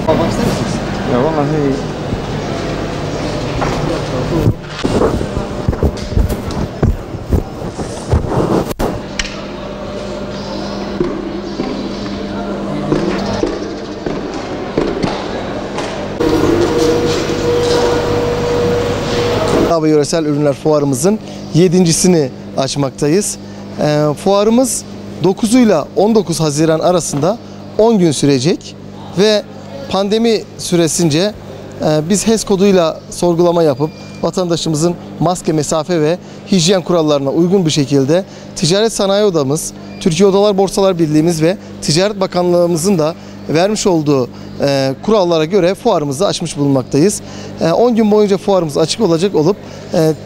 Almak ister misiniz? Ya vallahi Ve Yöresel Ürünler Fuarımızın 7.sini açmaktayız. Fuarımız 9 ile 19 Haziran arasında 10 gün sürecek ve pandemi süresince biz HES koduyla sorgulama yapıp vatandaşımızın maske, mesafe ve hijyen kurallarına uygun bir şekilde Ticaret Sanayi Odamız, Türkiye Odalar Borsalar Birliğimiz ve Ticaret Bakanlığımızın da vermiş olduğu kurallara göre fuarımızı açmış bulunmaktayız. 10 gün boyunca fuarımız açık olacak olup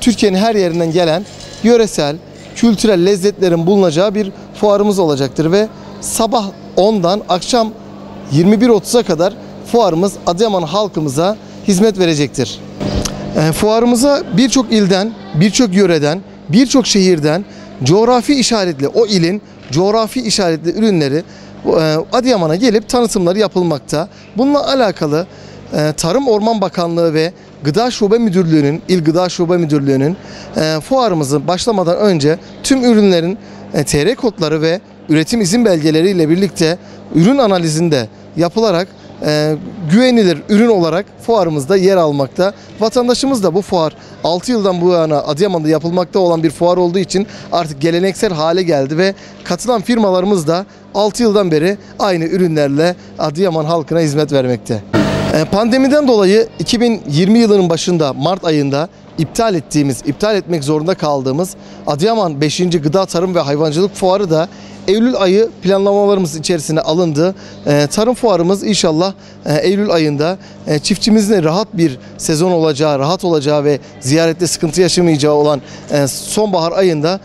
Türkiye'nin her yerinden gelen yöresel, kültürel lezzetlerin bulunacağı bir fuarımız olacaktır ve sabah 10'dan akşam 21.30'a kadar fuarımız Adıyaman halkımıza hizmet verecektir. Fuarımıza birçok ilden, birçok yöreden, birçok şehirden coğrafi işaretli, o ilin coğrafi işaretli ürünleri Adıyaman'a gelip tanıtımları yapılmakta. Bununla alakalı Tarım Orman Bakanlığı ve Gıda Şube Müdürlüğü'nün, İl Gıda Şube Müdürlüğü'nün fuarımızı başlamadan önce tüm ürünlerin TR kodları ve üretim izin belgeleriyle birlikte ürün analizinde yapılarak güvenilir ürün olarak fuarımızda yer almakta. Vatandaşımız da bu fuar 6 yıldan bu yana Adıyaman'da yapılmakta olan bir fuar olduğu için artık geleneksel hale geldi ve katılan firmalarımız da 6 yıldan beri aynı ürünlerle Adıyaman halkına hizmet vermekte. Pandemiden dolayı 2020 yılının başında Mart ayında iptal etmek zorunda kaldığımız Adıyaman 5. Gıda Tarım ve Hayvancılık Fuarı da Eylül ayı planlamalarımız içerisine alındı. Tarım fuarımız inşallah Eylül ayında çiftçimizin rahat bir sezon olacağı, rahat olacağı ve ziyarette sıkıntı yaşamayacağı olan sonbahar ayında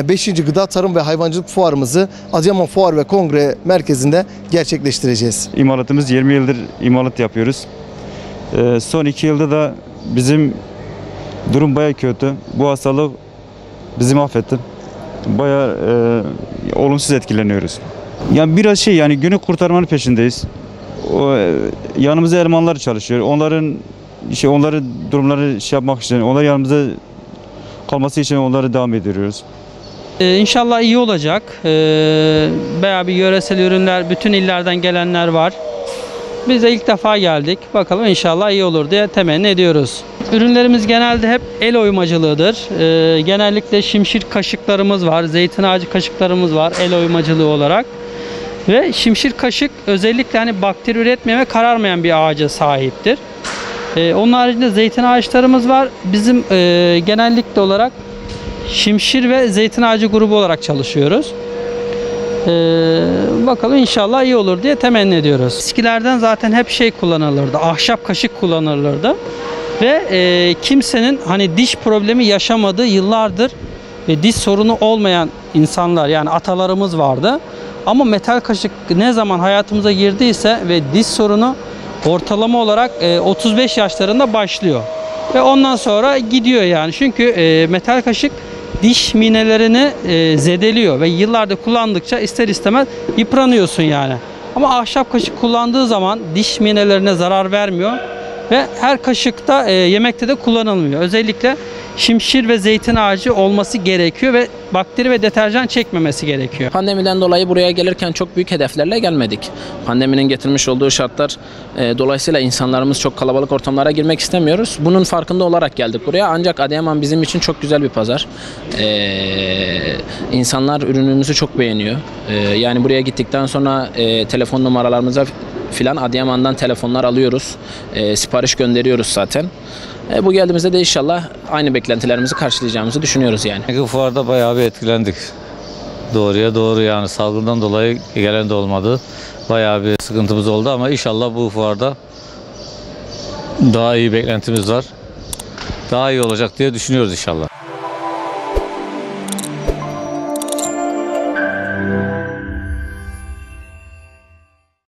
5. Gıda Tarım ve Hayvancılık Fuarımızı Adıyaman Fuar ve Kongre Merkezi'nde gerçekleştireceğiz. İmalatımız 20 yıldır imalat yapıyoruz. Son 2 yılda da bizim durum bayağı kötü. Bu hastalık bizi mahvetti. Bayağı olumsuz etkileniyoruz. Yani biraz yani günü kurtarmanın peşindeyiz. Yanımızda elemanlar çalışıyor. Onların durumları yapmak için, onlar yanımızda kalması için onları devam ediyoruz. İnşallah iyi olacak. Bayağı bir yöresel ürünler, bütün illerden gelenler var. Biz de ilk defa geldik. Bakalım inşallah iyi olur diye temenni ediyoruz. Ürünlerimiz genelde hep el oymacılığıdır. Genellikle şimşir kaşıklarımız var, zeytin ağacı kaşıklarımız var el oymacılığı olarak. Ve şimşir kaşık özellikle bakteri üretmeyen ve kararmayan bir ağaca sahiptir. Onun haricinde zeytin ağaçlarımız var. Bizim genellikle olarak şimşir ve zeytin ağacı grubu olarak çalışıyoruz. Bakalım inşallah iyi olur diye temenni ediyoruz. Eskilerden zaten hep kullanılırdı, ahşap kaşık kullanılırdı. Ve kimsenin diş problemi yaşamadığı yıllardır ve diş sorunu olmayan insanlar yani atalarımız vardı. Ama metal kaşık ne zaman hayatımıza girdiyse ve diş sorunu ortalama olarak 35 yaşlarında başlıyor. Ve ondan sonra gidiyor yani. Çünkü metal kaşık diş minelerini zedeliyor ve yıllardır kullandıkça ister istemez yıpranıyorsun yani. Ama ahşap kaşık kullandığı zaman diş minelerine zarar vermiyor. Ve her kaşıkta yemekte de kullanılmıyor. Özellikle şimşir ve zeytin ağacı olması gerekiyor ve bakteri ve deterjan çekmemesi gerekiyor. Pandemiden dolayı buraya gelirken çok büyük hedeflerle gelmedik. Pandeminin getirmiş olduğu şartlar dolayısıyla insanlarımız çok kalabalık ortamlara girmek istemiyoruz. Bunun farkında olarak geldik buraya. Ancak Adıyaman bizim için çok güzel bir pazar. İnsanlar ürünümüzü çok beğeniyor. Yani buraya gittikten sonra telefon numaralarımıza filan Adıyaman'dan telefonlar alıyoruz. Sipariş gönderiyoruz zaten. Bu geldiğimizde de inşallah aynı beklentilerimizi karşılayacağımızı düşünüyoruz yani. Bu fuarda bayağı bir etkilendik. Doğruya doğru yani salgından dolayı gelen de olmadı. Bayağı bir sıkıntımız oldu ama inşallah bu fuarda daha iyi beklentimiz var. Daha iyi olacak diye düşünüyoruz inşallah.